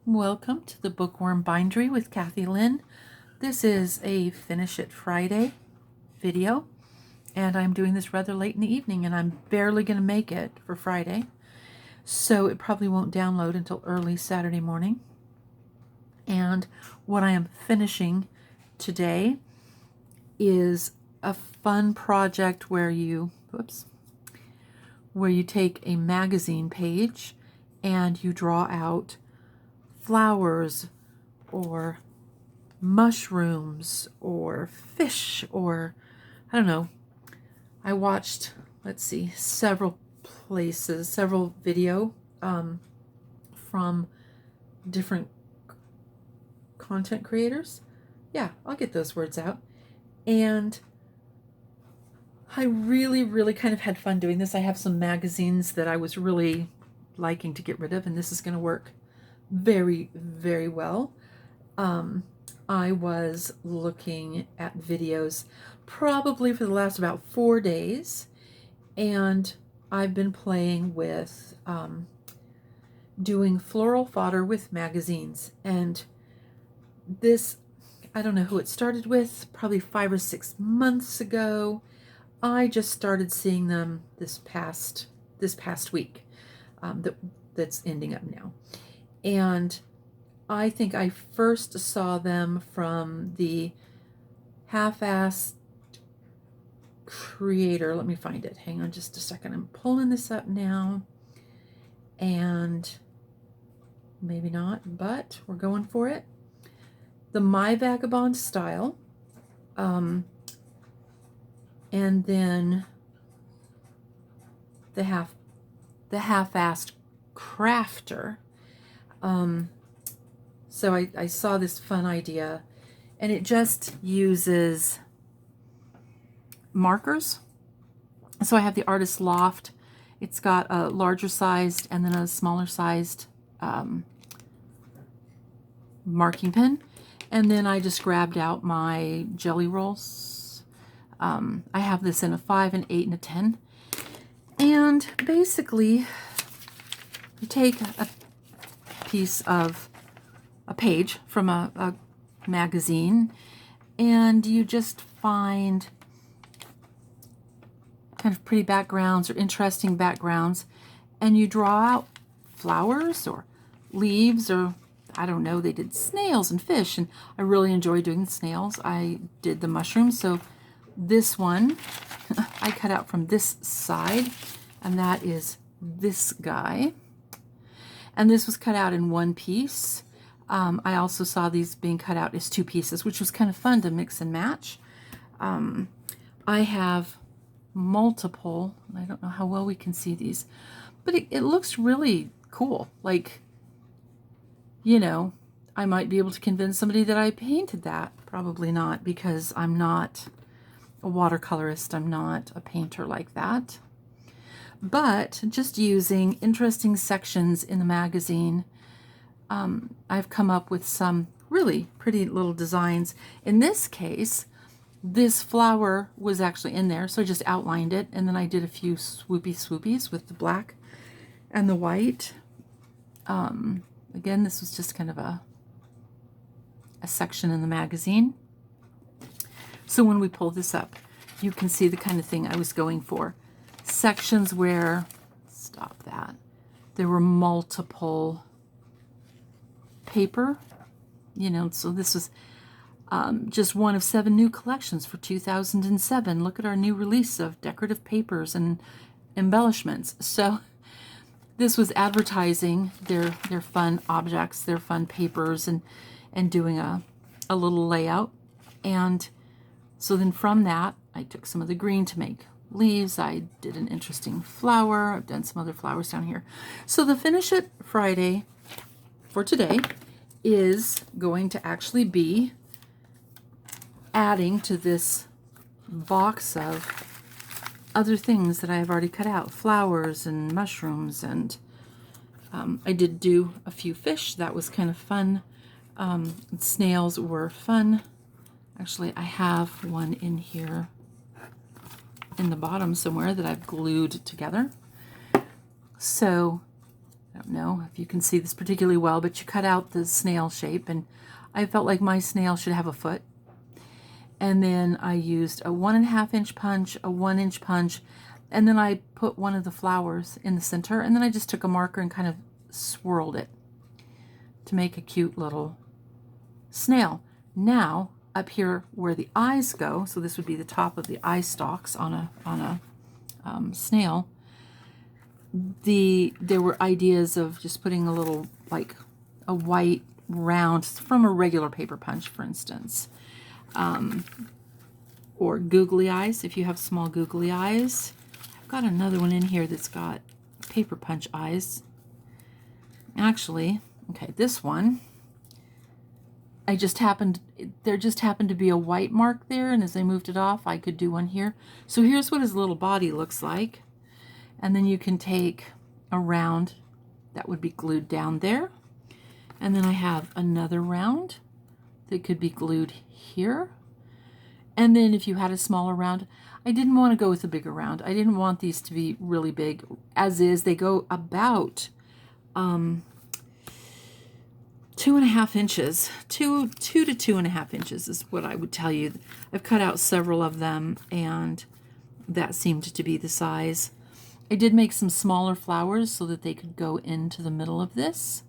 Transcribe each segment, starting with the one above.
Welcome to the Bookworm Bindery with Cathy-Lynn. This is a Finish It Friday video, and I'm doing this rather late in the evening, and I'm barely going to make it for Friday, so it probably won't download until early Saturday morning. And what I am finishing today is a fun project where you take a magazine page and you draw out flowers or mushrooms or fish, or I don't know. I watched, several video from different content creators. Yeah, I'll get those words out. And I really kind of had fun doing this. I have some magazines that I was really liking to get rid of, and this is going to work very well. I was looking at videos probably for the last about 4 days, and I've been playing with doing floral fodder with magazines. And this, I don't know who it started with, probably 5 or 6 months ago. I just started seeing them this past week, that's ending up now. And I think I first saw them from the half-assed creator. Let me find it. Hang on just a second. I'm pulling this up now. And maybe not, but we're going for it. The My Vagabond Style. And then the half-assed crafter. So I saw this fun idea, and it just uses markers. So I have the Artist Loft. It's got a larger sized and then a smaller sized marking pen. And then I just grabbed out my jelly rolls. I have this in a 5, an 8, and a 10. And basically, you take a piece of a page from a magazine, and you just find kind of pretty backgrounds or interesting backgrounds, and you draw out flowers or leaves, or I don't know, they did snails and fish, and I really enjoy doing the snails. I did the mushrooms, so this one I cut out from this side, and that is this guy. And this was cut out in one piece. I also saw these being cut out as 2 pieces, which was kind of fun to mix and match. I have multiple, I don't know how well we can see these, but it looks really cool. Like, you know, I might be able to convince somebody that I painted that. Probably not, because I'm not a watercolorist. I'm not a painter like that. But just using interesting sections in the magazine, I've come up with some really pretty little designs. In this case, this flower was actually in there, so I just outlined it, and then I did a few swoopies with the black and the white. Again, this was just kind of a section in the magazine. So when we pull this up, you can see the kind of thing I was going for. Sections where, stop that, there were multiple paper, you know, so this was just one of 7 new collections for 2007. Look at our new release of decorative papers and embellishments. So this was advertising their fun objects, their fun papers, and doing a little layout. And so then from that, I took some of the green to make leaves. I did an interesting flower. I've done some other flowers down here. So the Finish It Friday for today is going to actually be adding to this box of other things that I have already cut out. Flowers and mushrooms, and I did do a few fish. That was kind of fun. Snails were fun. Actually, I have one in here in the bottom somewhere that I've glued together. So I don't know if you can see this particularly well, but you cut out the snail shape, and I felt like my snail should have a foot. And then I used a 1.5 inch punch, a 1 inch punch, and then I put one of the flowers in the center, and then I just took a marker and kind of swirled it to make a cute little snail. Now, up here where the eyes go, so this would be the top of the eye stalks on a snail, there were ideas of just putting a little, like a white round from a regular paper punch, for instance, or googly eyes if you have small googly eyes. I've got another one in here that's got paper punch eyes. Actually, okay, this one, there just happened to be a white mark there, and as I moved it off, I could do one here. So here's what his little body looks like. And then you can take a round that would be glued down there. And then I have another round that could be glued here. And then if you had a smaller round, I didn't want to go with a bigger round. I didn't want these to be really big. As is, they go about 2.5 inches. 2 to 2.5 inches is what I would tell you. I've cut out several of them, and that seemed to be the size. I did make some smaller flowers so that they could go into the middle of this.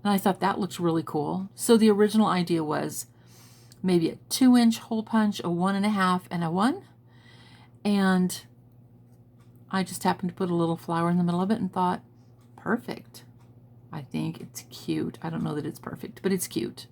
And I thought that looked really cool. So the original idea was maybe a 2 inch hole punch, a 1.5, and a 1. And I just happened to put a little flower in the middle of it and thought, perfect. I think it's cute. I don't know that it's perfect, but it's cute.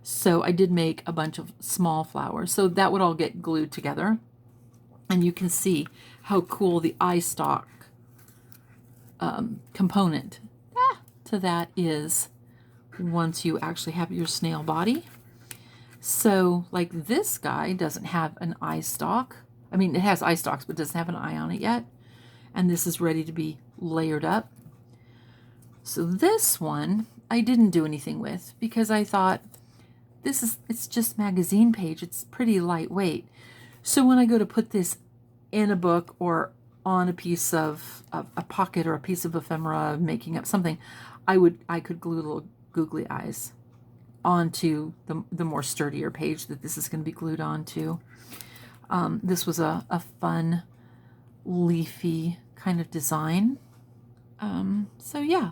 So I did make a bunch of small flowers. So that would all get glued together. And you can see how cool the eye stalk component to that is once you actually have your snail body. So like this guy doesn't have an eye stalk. I mean, it has eye stalks, but doesn't have an eye on it yet. And this is ready to be layered up. So this one I didn't do anything with because I thought it's just magazine page. It's pretty lightweight. So when I go to put this in a book or on a piece of a pocket or a piece of ephemera, making up something, I could glue little googly eyes onto the more sturdier page that this is going to be glued onto. This was a fun leafy kind of design. So yeah.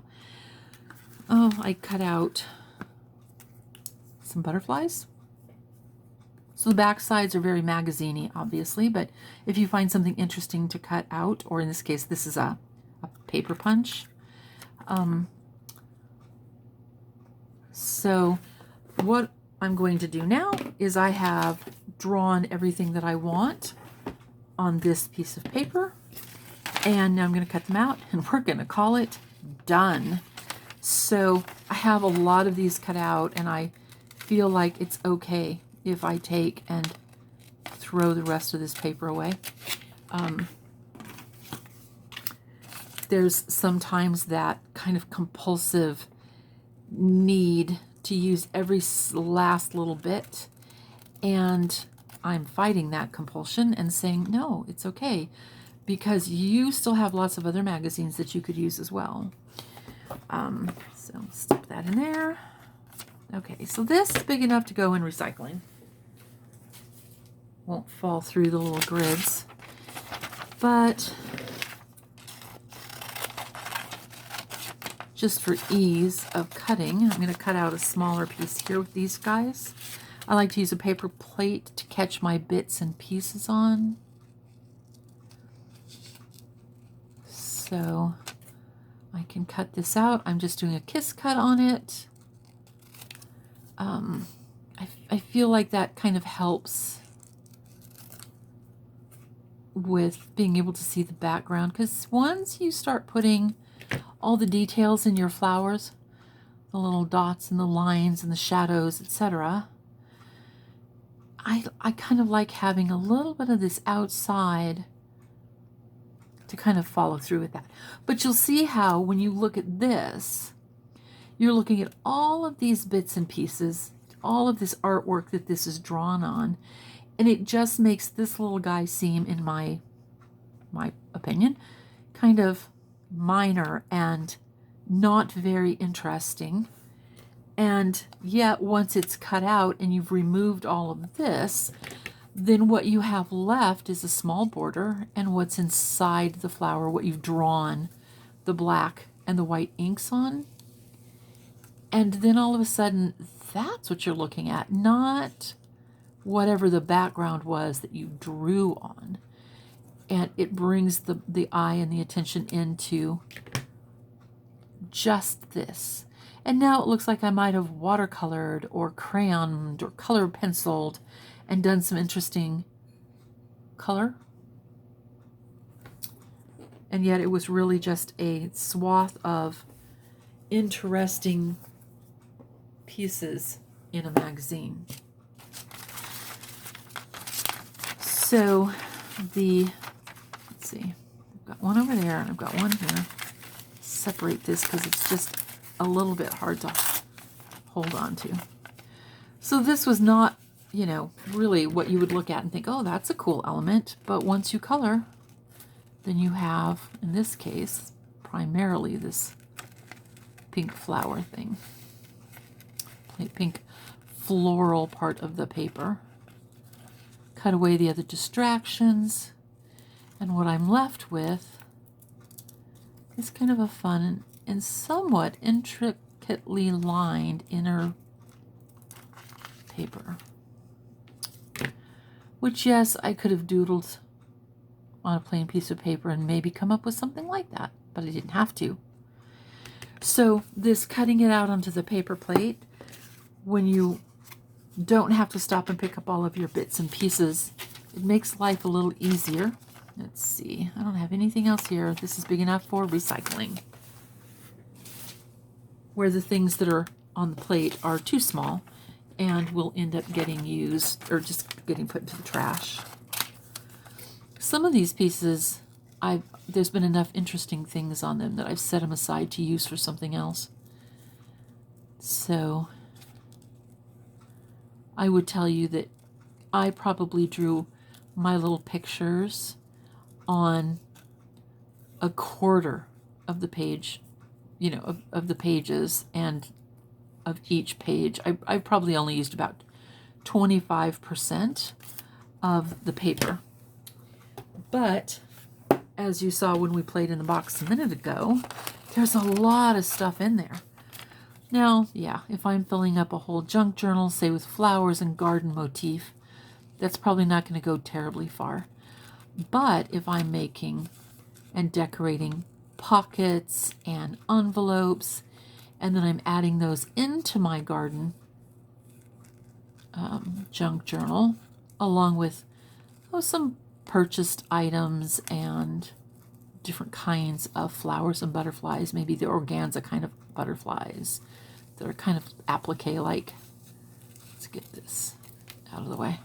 Oh, I cut out some butterflies. So the back sides are very magazine-y, obviously, but if you find something interesting to cut out, or in this case, this is a paper punch. So what I'm going to do now is I have drawn everything that I want on this piece of paper, and now I'm going to cut them out, and we're going to call it done. So I have a lot of these cut out, and I feel like it's okay if I take and throw the rest of this paper away. There's sometimes that kind of compulsive need to use every last little bit, and I'm fighting that compulsion and saying, no, it's okay, because you still have lots of other magazines that you could use as well. So stick that in there. Okay, so this is big enough to go in recycling. Won't fall through the little grids. But just for ease of cutting, I'm going to cut out a smaller piece here with these guys. I like to use a paper plate to catch my bits and pieces on. So I can cut this out. I'm just doing a kiss cut on it. I feel like that kind of helps with being able to see the background, because once you start putting all the details in your flowers, the little dots and the lines and the shadows, etc., I kind of like having a little bit of this outside to kind of follow through with that. But you'll see how when you look at this, you're looking at all of these bits and pieces, all of this artwork that this is drawn on, and it just makes this little guy seem, in my opinion, kind of minor and not very interesting. And yet once it's cut out and you've removed all of this, then what you have left is a small border and what's inside the flower, what you've drawn the black and the white inks on. And then all of a sudden, that's what you're looking at, not whatever the background was that you drew on. And it brings the eye and the attention into just this. And now it looks like I might have watercolored or crayoned or color penciled and done some interesting color. And yet it was really just a swath of interesting pieces in a magazine. So let's see, I've got one over there and I've got one here. Separate this because it's just a little bit hard to hold on to. So this was not, you know, really what you would look at and think, oh, that's a cool element. But once you color, then you have, in this case, primarily this pink flower thing. Pink floral part of the paper. Cut away the other distractions. And what I'm left with is kind of a fun and somewhat intricately lined inner paper. Which, yes, I could have doodled on a plain piece of paper and maybe come up with something like that, but I didn't have to. So this cutting it out onto the paper plate, when you don't have to stop and pick up all of your bits and pieces, it makes life a little easier. Let's see, I don't have anything else here. This is big enough for recycling, where the things that are on the plate are too small and will end up getting used or just getting put into the trash. Some of these pieces, there's been enough interesting things on them that I've set them aside to use for something else. So I would tell you that I probably drew my little pictures on a quarter of the page, you know, of the pages and of each page. I probably only used about 25% of the paper. But as you saw when we played in the box a minute ago, there's a lot of stuff in there. Now, yeah, if I'm filling up a whole junk journal, say with flowers and garden motif, that's probably not going to go terribly far. But if I'm making and decorating pockets and envelopes, and then I'm adding those into my garden junk journal, along with some purchased items and different kinds of flowers and butterflies, maybe the organza kind of butterflies that are kind of applique-like. Let's get this out of the way.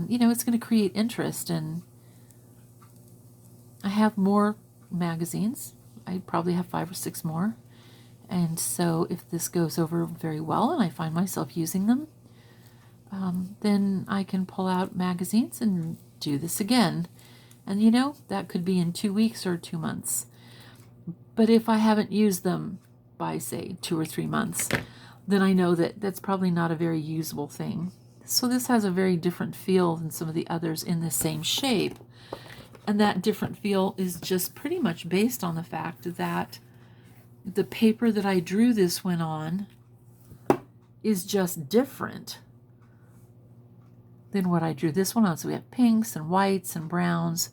You know, it's going to create interest, and I have more magazines. I probably have 5 or 6 more. And so if this goes over very well and I find myself using them, then I can pull out magazines and do this again. And you know, that could be in 2 weeks or 2 months. But if I haven't used them by, say, 2 or 3 months, then I know that that's probably not a very usable thing. So this has a very different feel than some of the others in the same shape. And that different feel is just pretty much based on the fact that the paper that I drew this one on is just different than what I drew this one on. So we have pinks and whites and browns,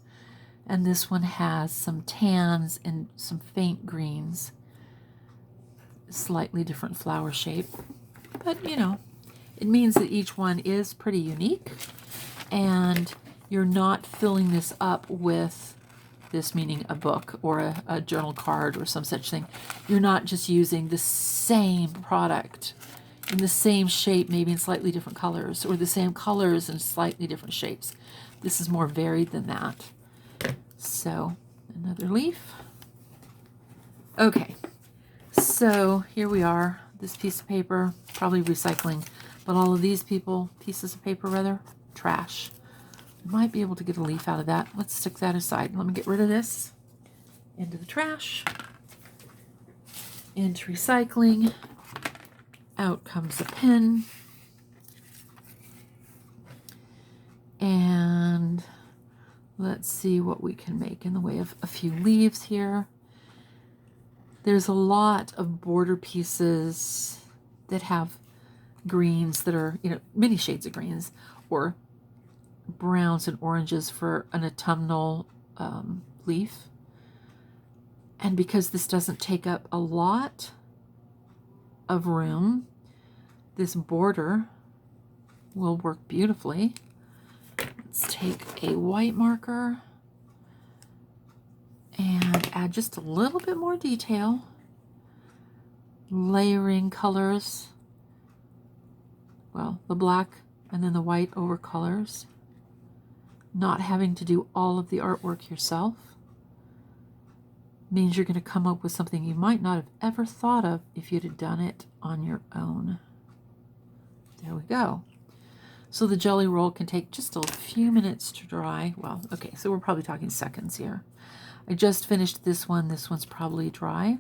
and this one has some tans and some faint greens. Slightly different flower shape, but you know, it means that each one is pretty unique, and you're not filling this up with this, meaning a book or a journal card or some such thing. You're not just using the same product in the same shape, maybe in slightly different colors, or the same colors in slightly different shapes. This is more varied than that. So another leaf. Okay, so here we are. This piece of paper, probably recycling, but all of these pieces of paper rather, trash. Might be able to get a leaf out of that. Let's stick that aside. Let me get rid of this into the trash. into recycling. Out comes a pen. And let's see what we can make in the way of a few leaves here. There's a lot of border pieces that have greens that are, many shades of greens, or browns and oranges for an autumnal leaf. And because this doesn't take up a lot of room, this border will work beautifully. Let's take a white marker and add just a little bit more detail, layering colors. Well, the black and then the white over colors. Not having to do all of the artwork yourself means you're going to come up with something you might not have ever thought of if you'd have done it on your own. There we go. So the jelly roll can take just a few minutes to dry. Well, okay, so we're probably talking seconds here. I just finished this one. This one's probably dry.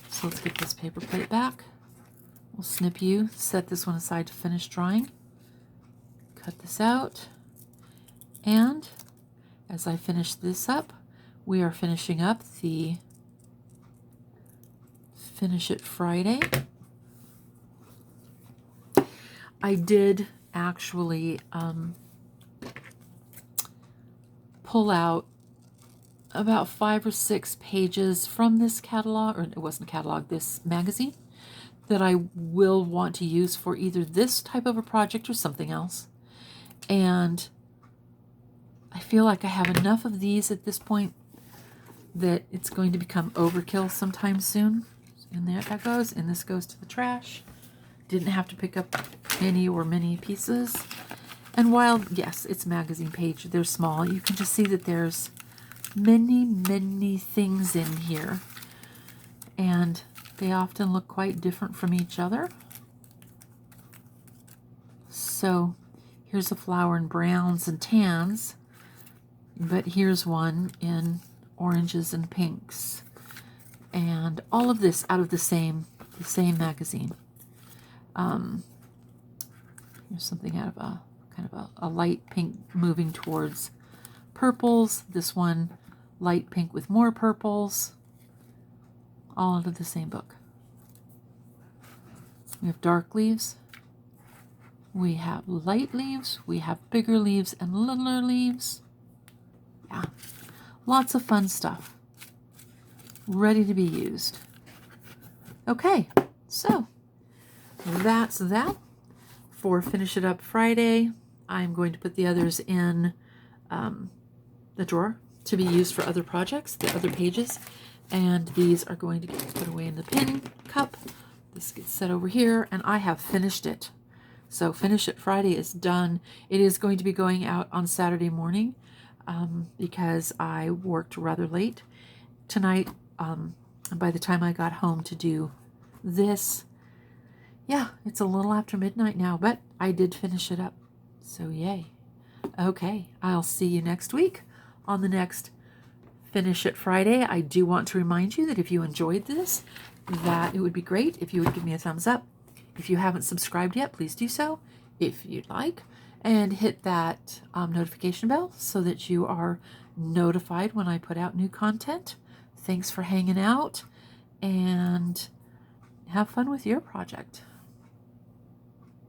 So let's get this paper plate back. We'll snip you, set this one aside to finish drying. Cut this out. And as I finish this up, we are finishing up the Finish It Friday. I did actually pull out about 5 or 6 pages from this catalog, or it wasn't a catalog, this magazine, that I will want to use for either this type of a project or something else. And I feel like I have enough of these at this point that it's going to become overkill sometime soon. And there that goes, and this goes to the trash. Didn't have to pick up any or many pieces. And while, yes, it's magazine page, they're small, you can just see that there's many, many things in here. And they often look quite different from each other. So here's a flower in browns and tans, but here's one in oranges and pinks. And all of this out of the same magazine. Here's something out of a kind of a light pink moving towards purples. This one, light pink with more purples. All out of the same book. We have dark leaves. We have light leaves. We have bigger leaves and littler leaves. Yeah, lots of fun stuff. Ready to be used. Okay, so that's that for Finish It Up Friday. I'm going to put the others in the drawer to be used for other projects, the other pages, and these are going to get put away in the pin cup. This gets set over here, and I have finished it. So Finish It Friday is done. It is going to be going out on Saturday morning because I worked rather late tonight. By the time I got home to do this, yeah, it's a little after midnight now, but I did finish it up. So yay. Okay, I'll see you next week on the next Finish It Friday. I do want to remind you that if you enjoyed this, that it would be great if you would give me a thumbs up. If you haven't subscribed yet, please do so if you'd like, and hit that notification bell so that you are notified when I put out new content. Thanks for hanging out, and have fun with your project.